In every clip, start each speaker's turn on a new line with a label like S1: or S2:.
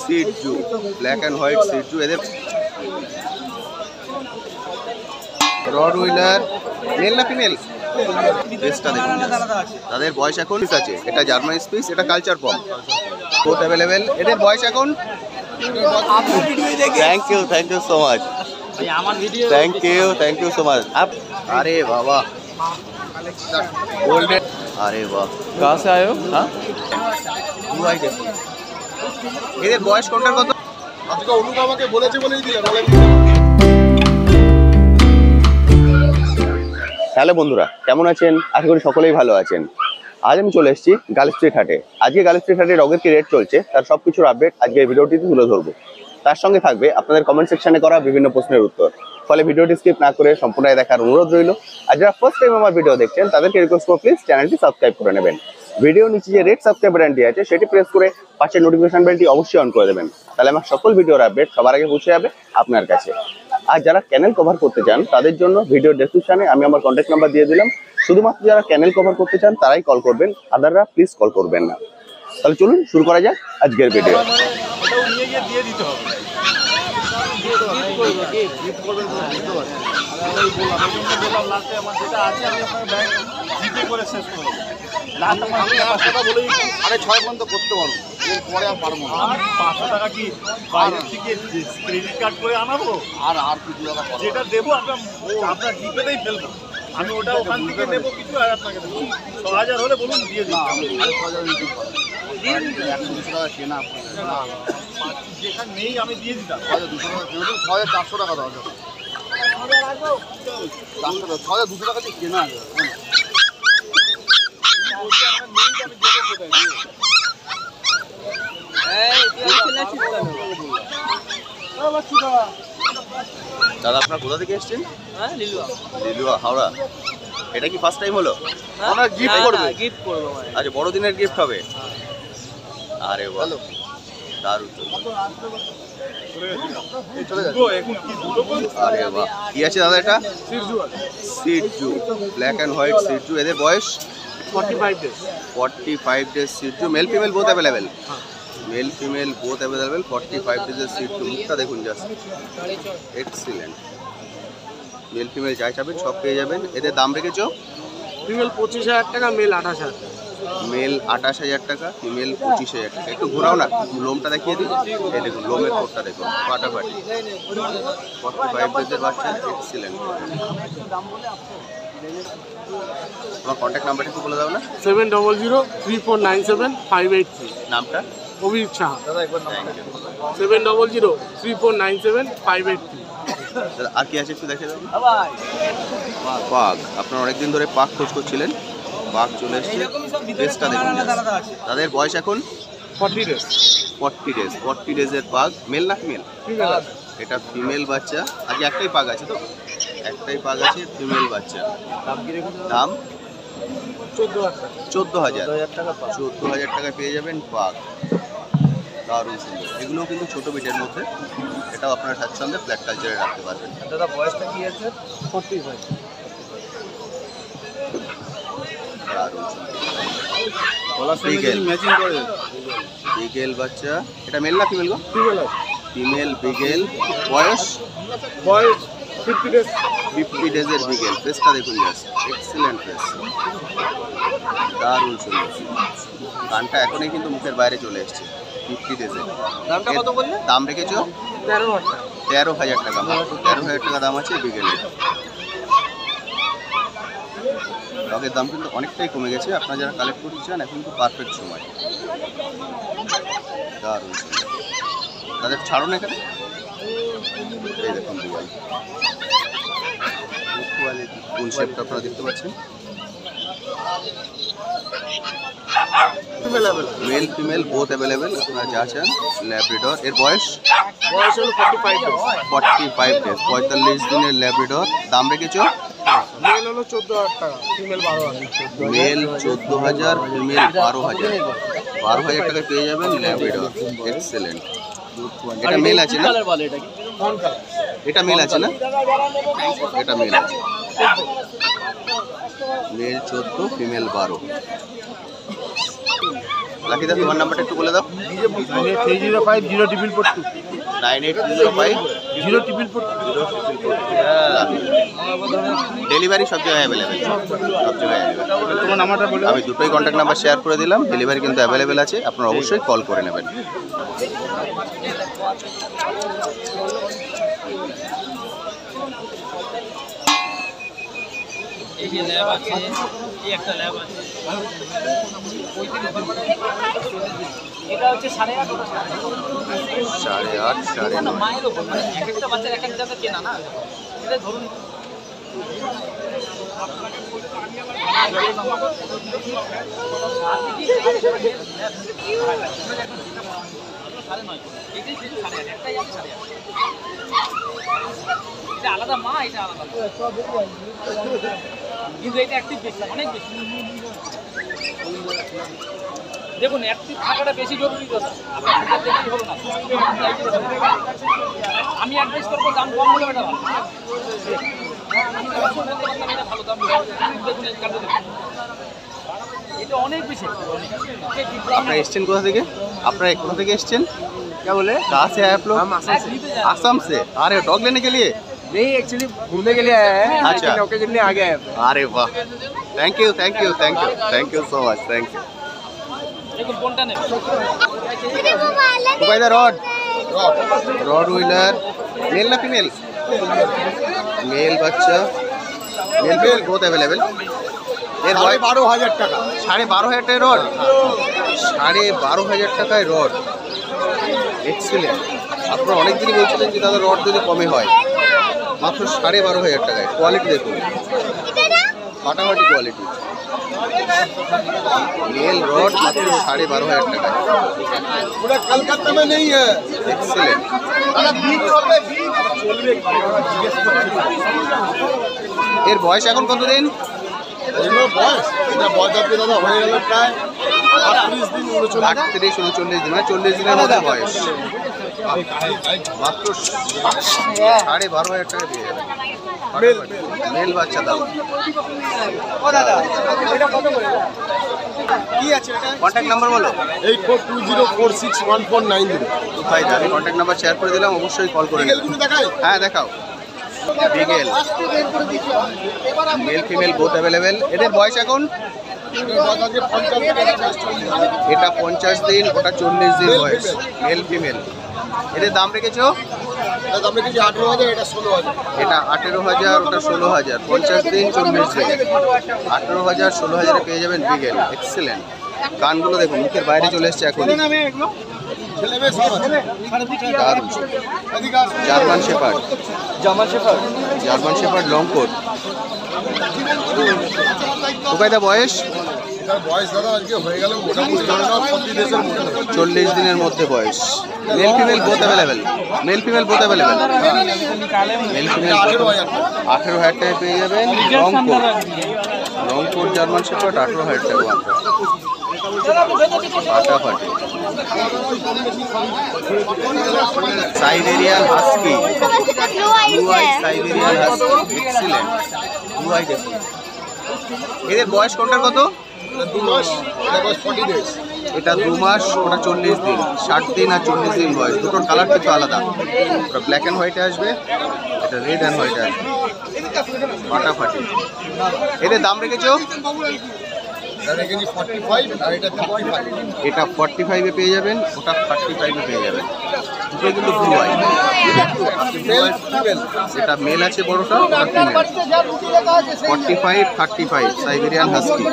S1: Shih Tzu black and white Shih Tzu. এদের Rottweiler male না female বেসটা দেখুন, তাদের বয়স এখন আছে। এটা জার্মান স্পিস, এটা কালচার পম, বোথ অ্যাভেলেবেল। এদের বয়স এখন thank you so much, thank you so much. आप अरे वाह गोल्डन, अरे वाह कहाँ से आए हो? हाँ এদের বয়স কোনটার কত? আজকে অনুপ আমাকে বলেছে বলেই দিলাম। হ্যালো বন্ধুরা, কেমন আছেন? আশা করি সকলেই ভালো আছেন। আজ আমি চলে এসেছি গার্ল স্ট্রিট হাটে। আজকে গার্ল স্ট্রিট হাটে ডগের কি রেট চলছে তার সব কিছুর আপডেট আজকে এই ভিডিওটিতে তুলে ধরবো। তার সঙ্গে থাকবে আপনাদের কমেন্ট সেকশনে করা বিভিন্ন প্রশ্নের উত্তর। ফলে ভিডিওটি স্কিপ না করে সম্পূর্ণ দেখার অনুরোধ রইল। আর যারা ফার্স্ট টাইম আমার ভিডিও দেখছেন তাদেরকে রিকোয়েস্ট করব প্লিজ চ্যানেলটি সাবস্ক্রাইব করে নেবেন। ভিডিও নিচে যে রেড সাবস্ক্রাইব বাটনটি আছে সেটি প্রেস করে পাশের নোটিফিকেশন বেলটি অবশ্যই অন করে দেবেন, তাহলে আমার সকল ভিডিওর আপডেট সবার আগে পৌঁছে যাবে আপনার কাছে। আর যারা চ্যানেল কভার করতে চান তাদের জন্য ভিডিও ডেসক্রিপশনে আমি আমার কন্ট্যাক্ট নাম্বার দিয়ে দিলাম। শুধুমাত্র যারা চ্যানেল কভার করতে চান তারাই কল করবেন, আদাররা প্লিজ কল করবেন না। তাহলে চলুন শুরু করা যাক আজকের ভিডিও।
S2: আমি ওটা ওখান থেকে নেবো কিছু আর আপনাকে দেবো ৬০০০ হলে বলুন দিয়ে দিন। যেখানে নেই আমি দিয়ে দিতাম ৬৪০০ টাকা দাও, ৬২০০ টাকা দিয়ে কেনা আছে।
S1: দাদা আপনার কোথা থেকে এসেছেন? লিলুয়া হাওড়া। এটা কি ফার্স্ট টাইম হলো? ওনার গিফট করবে? গিফট করব। আচ্ছা, বড়দিনের গিফট হবে। আরে বাহ দারুণ। আরে বাহ, কি আছে দাদা এটা? Shih tzu black and white Shih Tzu. এদের বয়স 45 days shih tzu. Male female both available? Male female both available. 45 ডেজের সিটজু। মুখটা দেখুন জাস্ট এক্সিলেন্ট। মেল ফিমেল যাই চাবেন সব পেয়ে যাবেন। এদের দাম রেখেছো?
S2: ফিমেল ২৫,০০০ টাকা, মেল ২৮,০০০।
S1: মেল ২৮,০০০ টাকা, ফিমেল ২৫,০০০ টাকা। একটু ঘোরাও না, লোমটা দেখিয়ে দিই। এই দেখুন লোমের কোটটা দেখুন ফাটাফাটি। 45 ডেজের বাচ্চা, এক্সিলেন্ট। তোমার কন্ট্যাক্ট নাম্বারটা একটু বলে দাও না।
S2: 7003497583।
S1: নামটা?
S2: অভিজিৎ সাহা। 7003497583।
S1: আর কি আছে একটু দেখে দাও। পাক, আপনারা অনেকদিন ধরে পাক খোঁজ করছিলেন, পাক চলে এসছে। ড্রেসটা দেখুন, তাদের বয়স এখন
S2: 40 ডেজ।
S1: 40 ডেজের পাক। মেল না ফিমেল? এটা ফিমেল বাচ্চা। আজকে একটাই পাক আছে তো? একটাই পাক আছে, ফিমেল বাচ্চা। দাম 14,000 টাকা পেয়ে যাবেন পাক। দারুণ সুন্দর। এগুলোও কিন্তু ছোটো বিটের মধ্যে। এটাও আপনারা স্বাচ্ছন্দ্যে ফ্ল্যাট কালচারে রাখতে পারবেন।
S2: দাদা বয়সটা কি আছে? 45।
S1: দারুণ বিগেল বাচ্চা। এটা মেল না ফিমেল গো? ফিমেল বিগেল। বয়স
S2: 50 ডেজ।
S1: 50 ডেজের বিগেল। ফেসটা দেখুন জাস্ট এক্সিলেন্ট ফেস, দারুণ সুন্দর। গানটা এখনই কিন্তু মুখের বাইরে চলে এসছে। 50 ডেজের।
S2: দামটা কত বললে?
S1: দাম রেখেছো? 13,000 টাকা। মাত্র 13,000 টাকা দাম আছে বিগেলের। ডগের দাম কিন্তু অনেকটাই কমে গেছে। আপনারা যারা কালেক্ট করতে চান এখন তো পারফেক্ট সময়। দারুণ সুন্দর। তাদের ছাড়ুন এখানে। এই দেখুন বিগেল কোয়ালিটি, কোন শেপটা আপনারা দেখতে পাচ্ছেন। মেল ফিমেল বোথ অ্যাভেলেবেল, আপনারা যা চান। ল্যাব্রাডর। এর বয়স
S2: হলো 45 ডেজ।
S1: 45 ডেজ, 45 দিনের ল্যাব্রাডর। দাম রেখেছো?
S2: মেল হলো 14,000 টাকা, ফিমেল 12,000।
S1: Mail 14,000, female 12,000। 12,000 টাকায় পেয়ে যাবেন ল্যাব্রাডর। এক্সেলেন্ট। এটা মেল আছে না? এটা মেল আছে না? এটা মেল আছে। Mail 14, female 12। লাকিদা তোমার নাম্বারটা একটু বলে দাও।
S2: 98305042
S1: 9805 ডেলিভারি সব জায়গায় অ্যাভেলেবেল, সব জায়গায় অ্যাভেলেবেল।
S2: তোমার নাম্বারটা বলে
S1: আমি দুটোই কন্ট্যাক্ট নাম্বার শেয়ার করে দিলাম, ডেলিভারি কিন্তু অ্যাভেলেবেল আছে, আপনারা অবশ্যই কল করে নেবেন।
S3: এই যে ল্যাব আছে, এই একটা ল্যাব আছে, এটা হচ্ছে 8.5 ওটা
S1: 8.5 9.5
S3: মায়ের ওপর, মানে এক একটা বাচ্চার এক এক জায়গা কেনা না, এটা ধরুন এটা আলাদা মা, এটা আলাদা কিন্তু এটা অ্যাক্টিভ বেশি, অনেক বেশি। দেখুন অ্যাক্টিভ থাকাটা বেশি জরুরি কথা, আপনার দেখলেই হলো না। আমি অ্যাডভাইস করবো দাম কম হলে এটা ভালো, এটা ভালো দাম। দেখুন এই কার্ডটা দেখুন, এটা অনেক বেশি।
S1: আপনারা এসছেন কোথা থেকে? আপনারা কোথা থেকে এসছেন? क्या बोले? कहाँ से आए आप लोग? आसाम से। अरे डॉग लेने के लिए?
S4: नहीं, एक्चुअली घूमने के लिए आया है,
S1: अच्छा।
S4: लेकिन ओकेजनली आ गया है।
S1: अरे वाह, thank you thank you thank you thank you so much, thank you.
S3: দেখুন কোনটা নেবে।
S1: The Rott Rottweiler male ना फीमेल? मेल बच्चा, मेल फीमेल बहुत अवेलेबल। এর বয়স
S2: 12,000 টাকা।
S1: 12,500 টাকায় রড, 12,500 টাকায় রড, এক্সেলেন্ট। আপনারা অনেকদিনই বলছিলেন যে দাদা রড যদি কমে হয়, মাত্র 12,500 টাকায়। কোয়ালিটি দেখুন, ফাটাফাটি কোয়ালিটি। মেল রড মাত্র 12,500 টাকায়,
S2: पूरा कलकत्ता में नहीं है।
S1: এক্সেলেন্ট। এর বয়স এখন কতদিন?
S2: বয়স এটা বয়স আপনি দাদা হয়ে গেল প্রায় 38 দিন 39
S1: 38-39 দিন, মানে 40 দিনের মধ্যে বয়স। মাত্র 12,500 টাকা দিয়ে যাবেন। মেল বাচ্চা দাও।
S2: কি আছে এটা?
S1: কন্ট্যাক্ট নাম্বার বলো।
S2: 8420461490।
S1: ভাই আমি কন্ট্যাক্ট নাম্বার শেয়ার করে দিলাম, অবশ্যই কল করে নেবেন।
S2: এগুলো দেখাই।
S1: হ্যাঁ দেখাও। বিগেল মেল ফিমেল বোথ অ্যাভেলেবেল। এদের বয়স এখন? এটা 50 দিন, ওটা 40 দিন বয়স, মেল ফিমেল। এদের দাম রেখেছো?
S2: এটা দাম রেখেছি 18,000, এটা 16,000।
S1: এটা 18,000, ওটা 16,000। 50 দিন 40 দিন, 18,000 16,000 পেয়ে যাবেন বিগেল। এক্সেলেন্ট। কানগুলো দেখুন, মুখের বাইরে চলে এসছে এখন।
S2: ছেলে মেয়ে সব আছে।
S1: দারুণ।
S2: এদিকে আসুন।
S1: German shepherd, German shepherd long coat. কোকাইদা বয়স?
S2: এটার বয়স দাদা আজকে হয়ে গেল মোটামুটি ধরে নাও 40 দেশের মধ্যে।
S1: 40 দিনের মধ্যে বয়স। Male female both available, male female both available. Male female
S2: 18,000 টাকা।
S1: 18,000 টাকায় পেয়ে যাবেন long coat, long coat German Shepherd 18,000 টাকা মাত্র। ফাটাফাটি। Siberian Husky, blue eye Siberian Husky, excellent. Blue eye দেখুন। এদের বয়স কোনটার কত?
S2: এটা 2 মাস, এটা বয়স 40 ডেজ।
S1: এটা 2 মাস, ওটা 40 দিন। 60 দিন আর 40 দিন বয়স, দুটোর কালার কিন্তু আলাদা। ওটা ব্ল্যাক অ্যান্ড হোয়াইটে আসবে, এটা রেড অ্যান্ড হোয়াইটে আসবে। ফাটাফাটি। এদের দাম রেখেছো?
S2: এটা রেখেছি 45 আর এটা 35।
S1: এটা 45-এ পেয়ে যাবেন, ওটা 35-এ পেয়ে যাবেন। দুটোই কিন্তু ব্লু আই।
S2: Male female.
S1: এটা মেল আছে বড়টা, ওটা ফিমেল। 45-35 Siberian husky.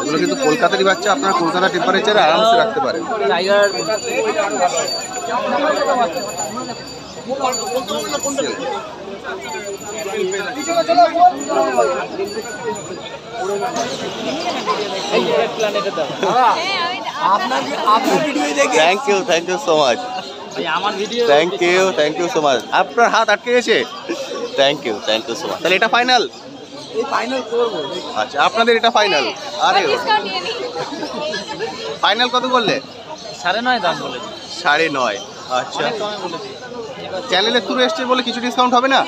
S1: এগুলো কিন্তু কলকাতারই বাচ্চা, আপনারা কলকাতা টেম্পারেচারে আরামসে রাখতে পারেন। থ্যাংক ইউ সো মাচ,
S3: আমার video
S1: thank you so much. আপনার হাত আটকে গেছে? Thank you so much. তাহলে এটা ফাইনাল? আচ্ছা, আপনাদের এটা ফাইনাল? আরে ফাইনাল কত করলে?
S3: 9.5 দাম বলেছি।
S1: 9.5। আচ্ছা, চ্যানেলের থ্রু এসছে বলে কিছু ডিসকাউন্ট হবে না?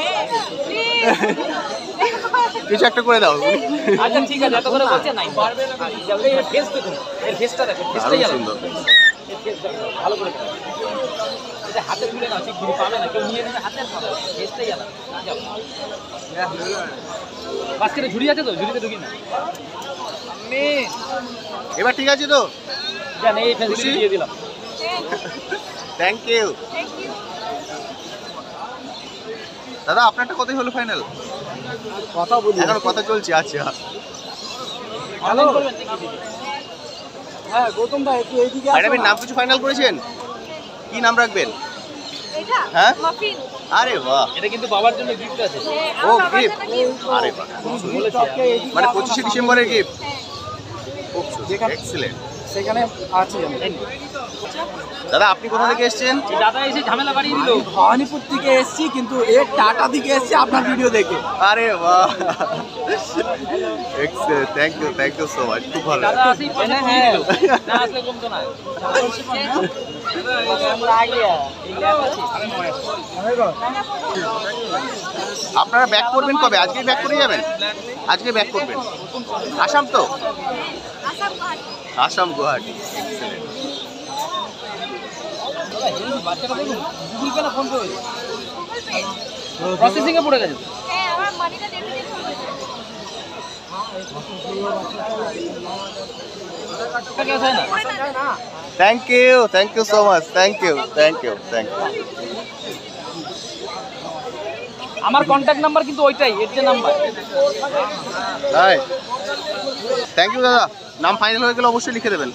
S1: কিছু একটা করে দাও।
S3: আচ্ছা ঠিক আছে, এত করে বলছে নাই পারবে না। এর ফেস দেখুন, এর ফেসটা দেখুন, ফেসটাই
S1: দারুণ
S3: আলাদা।
S1: সুন্দর।
S3: এর ফেস দেখুন, ভালো করে দেখুন। এটা হাতে তুলে না, ঠিক ঘুরে পাবে না, কেউ নিয়ে নেবে হাতে আর পাবে না। ফেসটাই আলাদা। যাও। বাস্কেটে ঝুড়ি আছে তো, ঝুড়িতে ঢুকি না।
S1: এবার ঠিক আছে তো?
S3: জান এই ফেসিলিটি দিয়ে দিলাম।
S1: থ্যাংক ইউ দাদা। আপনারটা কতই হলো ফাইনাল?
S4: কথা বলি
S1: এখন কথা চলছে। আচ্ছা
S3: অনলাইন করবেন নাকি?
S4: হ্যাঁ গৌতম ভাই একটু এইদিকে
S1: ম্যাডামের নাম কিছু ফাইনাল করেছেন? কি নাম রাখবেন?
S5: এটা
S1: হ্যাঁ?
S5: মাফিন।
S1: আরে বাহ,
S3: এটা কিন্তু বাবার জন্য গিফট আছে।
S5: হ্যাঁ,
S1: ও
S5: আমার বাবার
S1: গিফট।
S5: জন্য gift।
S1: আরে বাহ,
S3: বলেছে
S1: মানে 25শে ডিসেম্বরের গিফট।
S5: হ্যাঁ।
S1: খুব সুন্দর, এক্সিলেন্ট।
S4: সেখানে আছি আমি।
S1: দাদা আপনি কোথা থেকে এসেছেন?
S3: এই দাদা এসে ঝামেলা বাড়িয়ে দিল।
S4: ভবানীপুর থেকে এসেছি, কিন্তু এর টাটা থেকে এসেছি আপনার ভিডিও দেখে।
S1: আরে বাহ, excellent. Thank you so much. খুব ভালো।
S3: দাদা আসেই পয়সা দিয়ে দিল। না আসলে কমতো না। আমরা আগে এই ল্যাব আছে।
S1: আপনারা ব্যাক করবেন কবে? আজকে ব্যাক করে যাবেন? আজকে ব্যাক করবেন? আসাম তো?
S5: আসাম গুয়াহাটি।
S1: আসাম গুয়াহাটি।
S3: দাদা হেলদি বাচ্চাটা দেখুন, গুগল পে না ফোন পে হয়েছে?
S5: Google pay.
S3: প্রসেসিং এ পড়ে গেছে।
S5: হ্যাঁ, আমার মানিটা দেখে দেখে হয়েছে।
S3: টাকা ক্যাশ হয় না।
S1: Thank you so much. Thank you.
S3: আমার কন্ট্যাক্ট নাম্বার কিন্তু ওইটাই, এর যে নাম্বার।
S1: তাই থ্যাংক ইউ দাদা। নাম ফাইনাল হয়ে গেলে অবশ্যই লিখে দেবেন।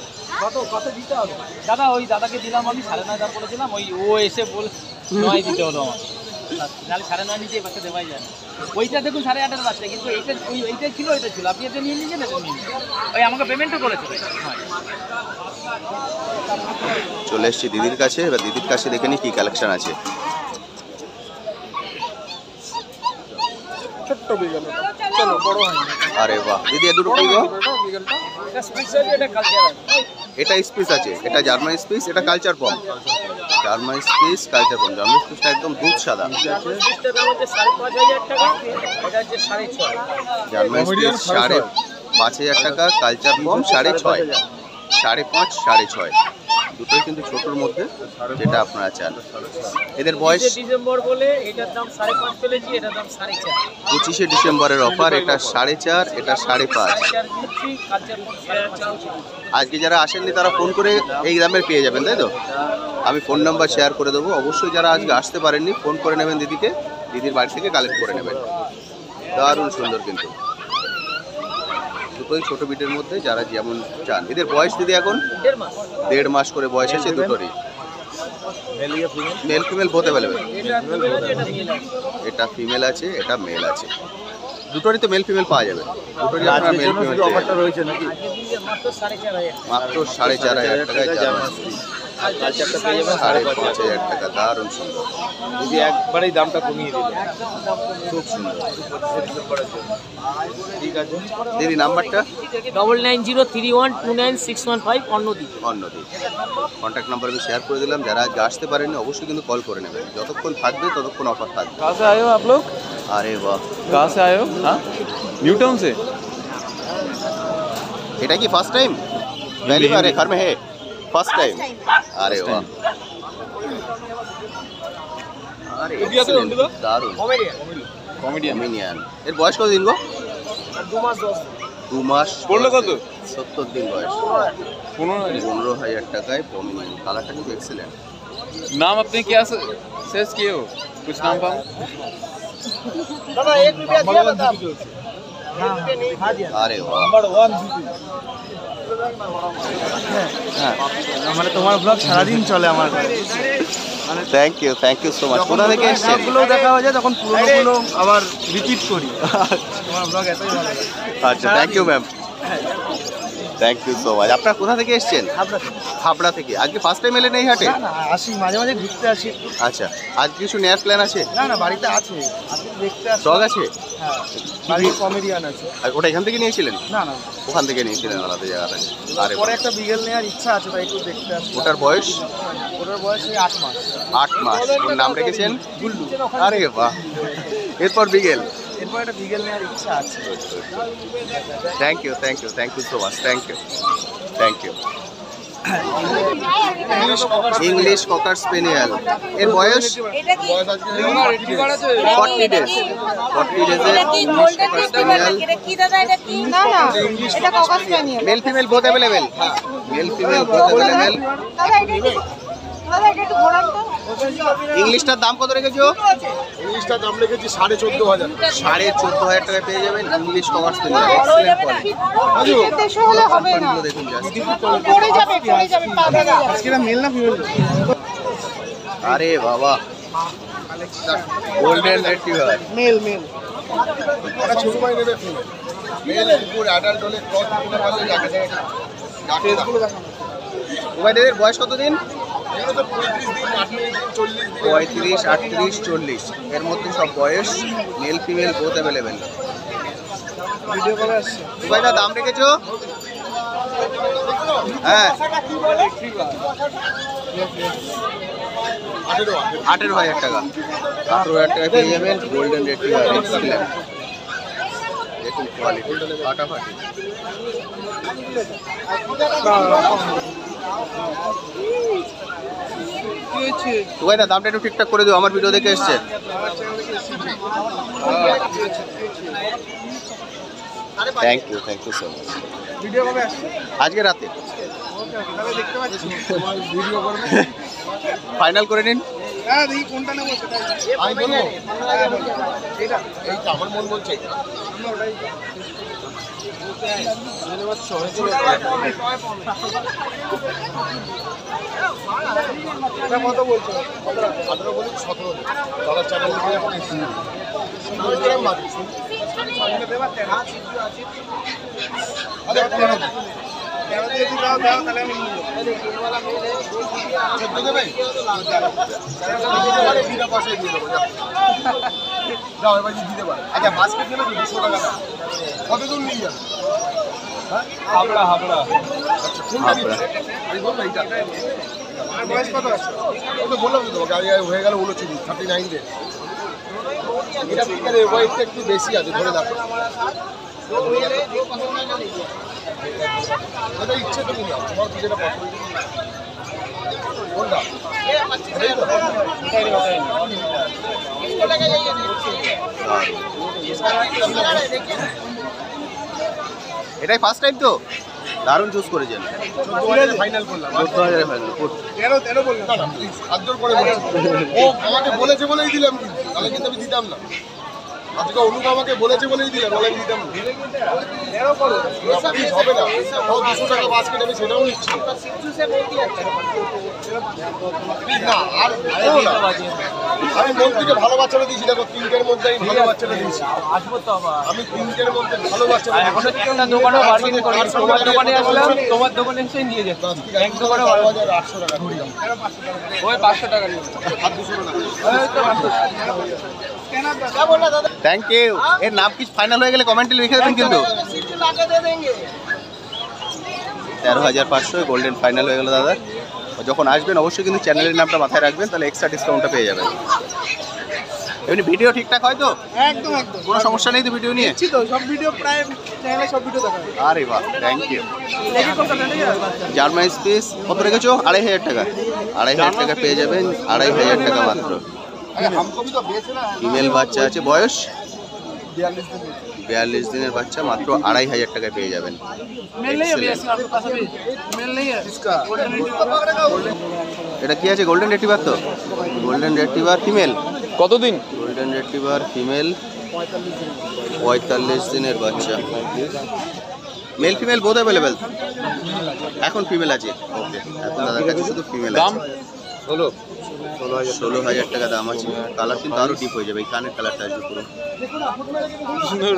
S3: দাদা ওই দাদাকে দিলাম আমি 9.5 বলেছিলাম, ওই ও এসে বল 9 দিতে হলো আমার। নাহলে 9.5 নিচে বাচ্চা দেওয়াই যায় না। ওইটা দেখুন 8.5 বাচ্চা, কিন্তু এইটা এইটাই ছিল, এটা ছিল। আপনি এটা নিয়ে নিয়েছেন, এটা নিয়ে নিন। ওই আমাকে পেমেন্টও করেছে।
S1: চলে এসেছি দিদির কাছে। এবার দিদির কাছে দেখে নি কি কালেকশন আছে।
S4: ছোট্ট বিগেল, চলো বড় হয়নি।
S1: আরে বাহ দিদি, এ দুটো কি গো?
S4: বিগেলটা
S3: এটা স্পিচ আছে, এটা কালচার আছে।
S1: এটা স্পিস আছে, এটা জার্মান স্পিস, এটা কালচার পম। জার্মান স্পিস, কালচার পম। জার্মান স্পিসটা একদম দুধ সাদা।
S3: স্পিচটার দাম হচ্ছে 5,500 টাকা, এটা হচ্ছে 6.5।
S1: জার্মান স্পিস 5,500 টাকা, কালচার পম 6.5, 5.5, 6.5 দুটোই কিন্তু ছোটোর মধ্যে, যেটা আপনারা চান। এদের বয়স
S3: ডিসেম্বর বলে এটার দাম 5.5 ফেলেছি, এটার দাম 4.5।
S1: 25শে ডিসেম্বরের অফার। এটা 4.5, এটা 5.5।
S3: 4.5 দিচ্ছি, কালচার 5.5।
S1: আজকে যারা আসেননি তারা ফোন করে এই দামের পেয়ে যাবেন, তাই তো? আমি ফোন নাম্বার শেয়ার করে দেবো। অবশ্যই যারা আজকে আসতে পারেননি ফোন করে নেবেন দিদিকে, দিদির বাড়ি থেকে কালেক্ট করে নেবেন। দারুণ সুন্দর কিন্তু দুটোই ছোট বিটের মধ্যে, যারা যেমন চান। এদের বয়স দিদি এখন
S3: 1.5 মাস।
S1: 1.5 মাস করে বয়স আছে দুটোরই। Mail female both available.
S3: এটা ফিমেল আছে, এটা মেল আছে।
S1: এটা ফিমেল আছে, এটা মেল আছে। দুটোরই তো মেল ফিমেল পাওয়া যাবে। দুটোরই আপনারা মেল ফিমেল
S4: অফারটা রয়েছে নাকি?
S3: আজকে দিনকে মাত্র 4.5
S1: মাত্র 4,500 টাকায় জার্মান স্পিস।
S3: কালচারটা পেয়ে যাবেন
S1: 5,500 টাকা। দারুণ সুন্দর।
S4: দিদি একবারেই দামটা কমিয়ে দিল।
S1: খুব সুন্দর। ঠিক আছে দিদি, নাম্বারটা
S3: 9903129615 অন্যদিক।
S1: অন্যদিক। কন্ট্যাক্ট নাম্বার আমি শেয়ার করে দিলাম। যারা আজকে আসতে পারেননি অবশ্যই কিন্তু কল করে নেবেন। যতক্ষণ থাকবে ততক্ষণ অফার থাকবে।
S6: कहाँ से आए हो आप लोग?
S1: আরে বাহ,
S6: कहाँ से आए हो? हाँ, न्यू टाउन से।
S1: এটা কি ফার্স্ট টাইম? पहली बार है घर में है? First time. अरे वाह, अरे excellent, দারুণ। কমেডিয়ান। এর বয়স কত দিন গো? 2 মাস।
S6: পড়লো কত?
S1: 70 দিন বয়স। 15,000 টাকায় পমিনিয়ান। কালারটা কিন্তু এক্সেলেন্ট।
S6: नाम अपने क्या सर्च किए हो? कुछ नाम पाऊँ?
S1: আরে বাহ,
S4: মানে তোমার ব্লগ সারাদিন চলে আমার।
S1: Thank you so much. কোথা থেকে এসেছেন?
S4: গুলো দেখা হয়ে যায়, তখন পুরোনোগুলো আবার রিপিট করি। তোমার ব্লগ এতই ভালো লাগে।
S1: আচ্ছা, thank you ma'am. Thank you so much. আপনারা কোথা থেকে এসেছেন? হাবড়া থেকে। আজকে ফার্স্ট টাইম এলেন এই হাটে?
S4: না না, আসি মাঝে মাঝে ঘুরতে আসি।
S1: আচ্ছা, আজ কিছু নেয়ার প্ল্যান আছে?
S4: না না, বাড়িতে আছে, আজকে দেখতে আসি।
S1: ডগ আছে?
S4: হ্যাঁ, বাড়ির কমেডিয়ান আছে।
S1: আর ওটা এখান থেকে নিয়েছিলেন?
S4: না না,
S1: ওখান থেকে নিয়েছিলেন আলাদা জায়গাটা? আরে
S4: পরে
S1: বাহ।
S4: একটা বিগেল নেওয়ার ইচ্ছা আছে, তাই একটু দেখতে আসি।
S1: ওটার বয়স?
S4: ওটার বয়স এই 8 মাস।
S1: 8 মাস। ওর নাম রেখেছেন গুল্লু? আরে বাহ। এরপর বিগেল?
S4: এরপর একটা বিগেল নেওয়ার ইচ্ছা আছে।
S1: Thank you so much, thank you. English cocker spaniel, এর বয়স
S5: এটা কি
S2: বয়স আজকে
S1: 40 ডেজ। 40 ডেজের ইংলিশ ককার স্পেনিয়াল,
S5: এটা কি দাদা এটা কি না না এটা caucus spaniel
S1: mail female both available, male female both available.
S5: দাদা এটা কি দাদা এটা একটু ঘোরান তো
S1: ইংলিশটার দাম কত রেখেছো?
S2: ইংলিশটার দাম রেখেছি 14,500।
S1: 14,500 টাকায় পেয়ে যাবেন ইংলিশ কভার স্পেনিয়াল।
S5: দেশে হলে হবে না
S1: দেখুন জাস্ট,
S5: পড়ে যাবে পা দাদা
S4: আজকে এটা মেল না ফিমেল?
S1: আরে বাবা, গোল্ডেন রিট্রিভার।
S4: মেল
S2: ওরা ছোট ভাই নেবে ফিমেল, মেল কুকুর অ্যাডাল্ট হলে ক্রস করতে পারলে যাকে ডাকে
S1: মোবাইলের বয়স কত দিন?
S2: এগুলো তো 35 দিন, 38 দিন, 40 দিন।
S1: 35, 38, 40 এর মধ্যে সব বয়স, male female both available.
S4: Video কলে আসছে।
S1: মোবাইলটা দাম রেখেছো? হ্যাঁ 18,000 টাকা। 18,000 টাকায় পেয়ে যাবেন গোল্ডেন রিট্রিভার এক্সিলেন্ট। দেখুন কোয়ালিটি ফাটাফাটি। ভাই না দামটা একটু ঠিকঠাক করে দিও, আমার ভিডিও দেখে এসছে। Thank you so much.
S4: Video কবে আসছে?
S1: আজকে রাতে
S4: তাহলে দেখতে পাচ্ছি।
S2: ভিডিও করবে,
S1: ফাইনাল করে নিন।
S4: হ্যাঁ দেখি কোনটা নেবো সেটাই।
S2: আমি বলবো
S4: এইটা
S2: এইটা আমার মন বলছে এটা।
S4: আমরা ওটাই এটা কত বলছো?
S2: 18 বলি 17 ডলার চ্যানেল লিখে এখন এসেছি। সুন্দর করে মারি। আরে কেন
S4: যদি দাও তাহলে আমি নিয়ে
S2: চোদ্দ দেবে? দিতে পারে, বিনা পয়সায় দিয়ে দেবো, যাও। যাও এবার যদি দিতে পারে। আচ্ছা বাস্কেট নেবে তো 200 টাকা দাও। কত দূর নিয়ে যাবে?
S3: হাবড়া
S2: আচ্ছা কোনটা নিবে? আমি বলবো এইটা।
S4: আমার বয়স কত আছে?
S2: ও তো বললাম তো তোমাকে, আগে হয়ে গেল 29, 39 ডে। এটা ঠিক আছে, ওয়েটটা একটু বেশি আছে, ধরে দেখো। এটা ইচ্ছে তুমি নাও, তোমার যেটা পছন্দ। কোনটা? এটাই তো?
S1: এটাই ফার্স্ট টাইম তো, দারুণ চুজ করেছেন।
S2: 14,000 ফাইনাল করলাম।
S1: 14,000 ফাইনাল।
S4: তেরো বললাম।
S2: না না প্লিজ, আদর করে বলছি। ও আমাকে বলেছে বলেই দিলাম, কিন্তু তাহলে কিন্তু আমি দিতাম না। আজকে অনুপ আমাকে বলেছে বলেই দিলাম, বলে আমি দিতাম না। প্লিজ হবে না, ও 200 টাকা বাস্কেট আমি সেটাও নিচ্ছি না। আর ও না, আমি মন থেকে ভালো বাচ্চাটা দিয়েছি। দেখো 3টের মধ্যে আমি ভালো বাচ্চাটা দিয়েছি।
S3: আসবো তো আবার
S2: আমি 3টের মধ্যে ভালো বাচ্চাটা
S3: এখন
S2: দিয়েছি।
S3: একটা দোকানে বার্গেনিং করি, তোমার দোকানে আসলাম, তোমার দোকানে এসে নিয়ে যেত এক দোকানে
S2: 800 টাকা দিলাম।
S3: ওই 500 টাকা নিয়ে
S2: আর 200 টাকা
S3: ওই তো 500
S1: থ্যাংক ইউ। এর নাম কি ফাইনাল হয়ে গেলে কমেন্টে লিখে দেবেন কিন্তু। 13,500 গোল্ডেন ফাইনাল হয়ে গেল দাদা। যখন আসবেন অবশ্যই কিন্তু চ্যানেলের নামটা মাথায় রাখবেন, তাহলে এক্সট্রা ডিসকাউন্টটা পেয়ে যাবেন। এমনি ভিডিও ঠিকঠাক হয় তো?
S4: একদম
S1: কোনো সমস্যা নেই তো ভিডিও নিয়ে?
S4: দেখছি তো সব ভিডিও, প্রায় চ্যানেলে সব ভিডিও দেখা যায়।
S1: আরে বাহ, থ্যাংক ইউ।
S4: দেখি কোনটা নেবে?
S1: জার্মান স্পেস কত রেখেছো? 2,500 টাকা। 2,500 টাকা পেয়ে যাবেন, 2,500 টাকা মাত্র।
S2: हमको भी तो बेच रहा है।
S1: ফিমেল বাচ্চা আছে, বয়স
S2: 42 दिन
S1: 42 দিনের বাচ্চা, মাত্র 2,500 টাকায় পেয়ে যাবেন।
S3: मेल नहीं है भैया
S1: Excellent।
S3: आपके पास अभी मेल नहीं है
S2: इसका
S1: এটা কি আছে? গোল্ডেন রেট্রিভার তো? Golden retriever female.
S6: কতদিন?
S1: গোল্ডেন রেট্রিভার ফিমেল, 45 দিনের বাচ্চা। Mail female both available. এখন ফিমেল আছে, ওকে। এখন দাদার কাছে শুধু ফিমেল
S6: দাম?
S1: আছে। 16,000 টাকা দাম আছে। কালার কিন্তু আরো ডিপ হয়ে যাবে, এই কানের কালারটা আসবে পুরো।
S6: সুন্দর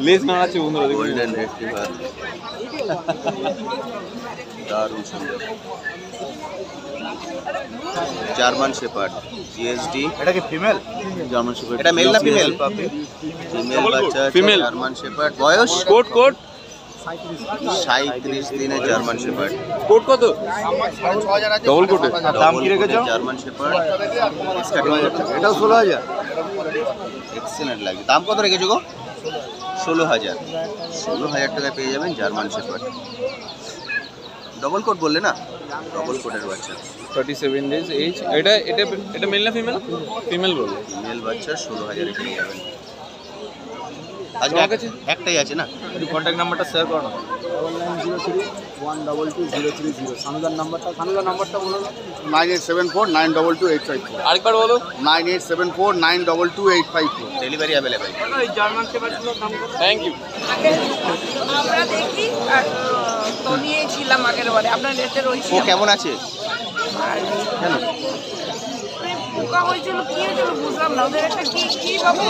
S6: লেস নাড়াচ্ছে বন্ধুরা, দেখুন।
S1: গোল্ডেন রেট্রিভার দারুণ সুন্দর। German shepherd GSD.
S4: এটা কি ফিমেল?
S1: জার্মান শেপার্ড এটা মেল না ফিমেল? ফিমেল বাচ্চা আছে,
S6: Female।
S1: German shepherd. বয়স
S6: কোট
S1: 37 দিনের জার্মান শেপার্ড।
S6: কোট কত? ডবল কোটে?
S4: দাম কি রেখেছো?
S1: জার্মান শেপার্ড এটাও 16,000। এক্সেলেন্ট লাগে। দাম কত রেখেছো গো? 16,000 টাকায় পেয়ে যাবেন জার্মান শেফার্ড। ডবল কোট বললে না, ডবল কোটের বাচ্চা,
S6: 37 days age। এটা মেল না ফিমেল? ফিমেল বলবো।
S1: মেল বাচ্চা 16,000 পেয়ে যাবেন।
S6: তোমার কাছে
S1: একটাই আছে না?
S4: একটু কন্ট্যাক্ট নাম্বারটা শেয়ার করো না। 9903122030। সানুদার নাম্বারটা বলো না।
S2: 9874922854
S6: আরেকবার বলো।
S2: 9874922854।
S1: Delivery available.
S4: এই জার্মান শেফার্ডগুলোর দাম কত?
S6: Thank you.
S7: আমরা দেখি আর তো নিয়েছিলাম আগের বারে আপনার নেটের ওই
S1: ও কেমন আছে? কেন?
S7: পোকা হয়েছিল কি হয়েছিল বুঝলাম না ওদের একটা কি পাবো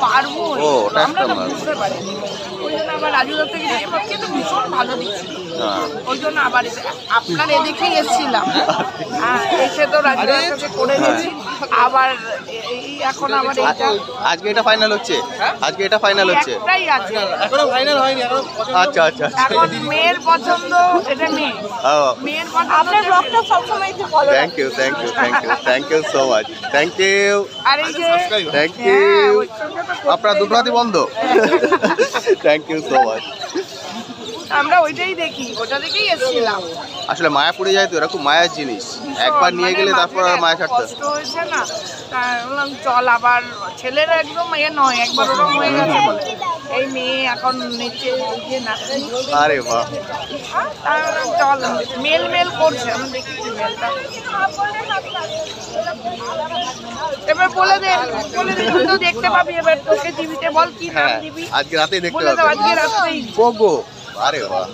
S7: পারবো
S1: ও, ওটা
S7: আমরা
S1: একটা
S7: তো বুঝতে পারিনি ওই জন্য আবার রাজুদার থেকে নিয়ে এবার কিন্তু ভীষণ ভালো দিচ্ছিল
S1: হ্যাঁ।
S7: ওই জন্য আবার আপনার এদিকেই এসেছিলাম এসে তো রাজুদার কাছে করে গেছি আবার এই এখন আবার এইটা
S1: আজকে এটা ফাইনাল হচ্ছে? আজকে এটা ফাইনাল হচ্ছে?
S7: একটাই আছে
S2: এখনো ফাইনাল হয়নি, এখনো
S1: আচ্ছা আচ্ছা
S7: এখন মেয়ের পছন্দ এটা মেয়ে মেয়ের পছন্দ
S5: আপনার ব্লগটা সবসময় একটু follow
S1: thank you so much, thank you
S7: আর এই যে
S1: থ্যাংক ইউ।
S7: ওই সঙ্গে তো
S1: আপনার দুটো হাতি বন্ধ। Thank you so much.
S7: আমরা ওইটাই দেখি ওটা দেখেই এসেছিলাম
S1: আসলে মায়া পড়ে যায় তো, এরা খুব মায়ার জিনিস, একবার নিয়ে গেলে তারপর আর মায়া ছাড়তে
S7: কষ্ট হয়েছে না তাই বললাম চল আবার ছেলেরা একদম নয় একবার ওরকম হয়ে গেছে বলে এই মেয়ে এখন নিচে এই যে নাচছে
S1: আরে বাহ,
S7: চল মেল করছে আমি দেখেছি মেলটা এবার বলে দে তুই তো দেখতে পাবি এবার তোকে টিভিতে বল কি নাম
S1: হ্যাঁ
S7: দিবি
S1: আজকে রাতেই দেখতে
S7: বলে দাও
S1: পাবে।
S7: আজকে রাতেই
S1: পোগো, আরে বাহ,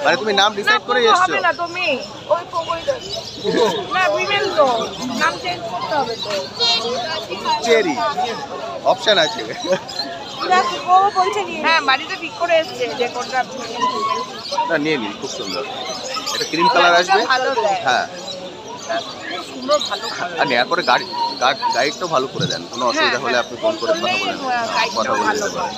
S1: মানে তুমি নাম ডিসাইড করে
S7: পোগো
S1: এসছো?
S7: হবে না তো মেয়ে ওই পোগোই না ফিমেল তো নাম চেঞ্জ করতে হবে তো
S1: চেরি অপশন আছে।
S5: ও বলছে নিয়ে
S7: হ্যাঁ বাড়িতে ঠিক করে এসছে যে কোনটা
S1: না নিয়ে নিন, খুব সুন্দর। এটা ক্রিম কালার আসবে।
S7: ভালো দেয়
S1: হ্যাঁ,
S7: সুন্দর ভালো
S1: আর নেওয়ার পরে গাইডটাও ভালো করে দেন, কোনো অসুবিধা হলে আপনি ফোন করে কথা বলে নেন, কথা বলে নিতে পারেন।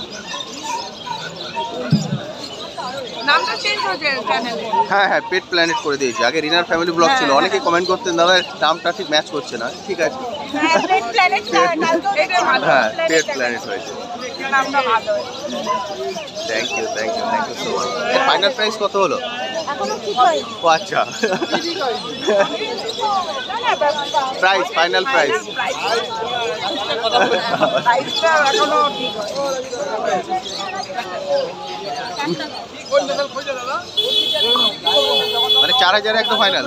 S7: নামটা চেঞ্জ হয়েছে চ্যানেলে
S1: হ্যাঁ পেট প্ল্যানেট করে দিয়েছি, আগে রিনার ফ্যামিলি ব্লগ ছিল, অনেকে কমেন্ট করতেন দাদা নামটা ঠিক ম্যাচ করছে না, ঠিক আছে
S5: প্ল্যানেট
S7: এটা ভালো
S1: হ্যাঁ পেট প্ল্যানেট হয়েছে।
S7: নামটা ভালো
S1: থ্যাংক ইউ সো মাচ। এর ফাইনাল প্রাইস কত হলো?
S5: এখনো ঠিক হয়
S1: ও আচ্ছা, প্রাইস ফাইনাল প্রাইস
S7: প্রাইসটা এখনো ঠিক হয়
S1: মানে 4,000 একদম ফাইনাল।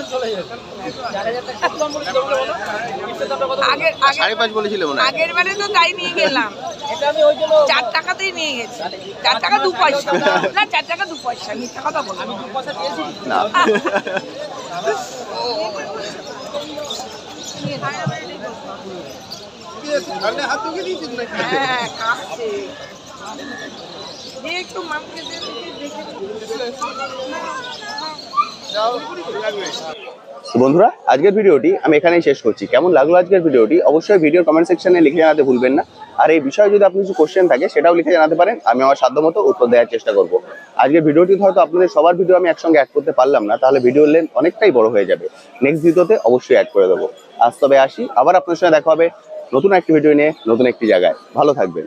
S7: আগের
S1: 5.5 বলেছিল মনে হয়।
S7: আগের বারে তো তাই নিয়ে গেলাম 4 টাকাতেই নিয়ে গেছি 4 টাকা 2 পয়সা না 4 টাকা 2 পয়সা মিথ্যা কথা বললাম
S1: না
S2: হাত তুলে দিয়েছিস নাকি?
S7: হ্যাঁ কাছে দিয়ে একটু মামকে দেখে
S1: তো বন্ধুরা আজকের ভিডিওটি আমি এখানেই শেষ করছি। কেমন লাগলো আজকের ভিডিওটি অবশ্যই ভিডিওর কমেন্ট সেকশনে লিখে জানাতে ভুলবেন না। আর এই বিষয়ে যদি আপনার কিছু কোশ্চেন থাকে সেটাও লিখে জানাতে পারেন, আমি আমার সাধ্যমতো উত্তর দেওয়ার চেষ্টা করব। আজকের ভিডিওটি হয়তো আপনাদের সবার ভিডিও আমি একসঙ্গে অ্যাড করতে পারলাম না, তাহলে ভিডিওর লেন্থ অনেকটাই বড় হয়ে যাবে। নেক্সট ভিডিওতে অবশ্যই অ্যাড করে দেবো। আজ তবে আসি, আবার আপনার সঙ্গে দেখা হবে নতুন একটি ভিডিও নিয়ে নতুন একটি জায়গায়। ভালো থাকবেন।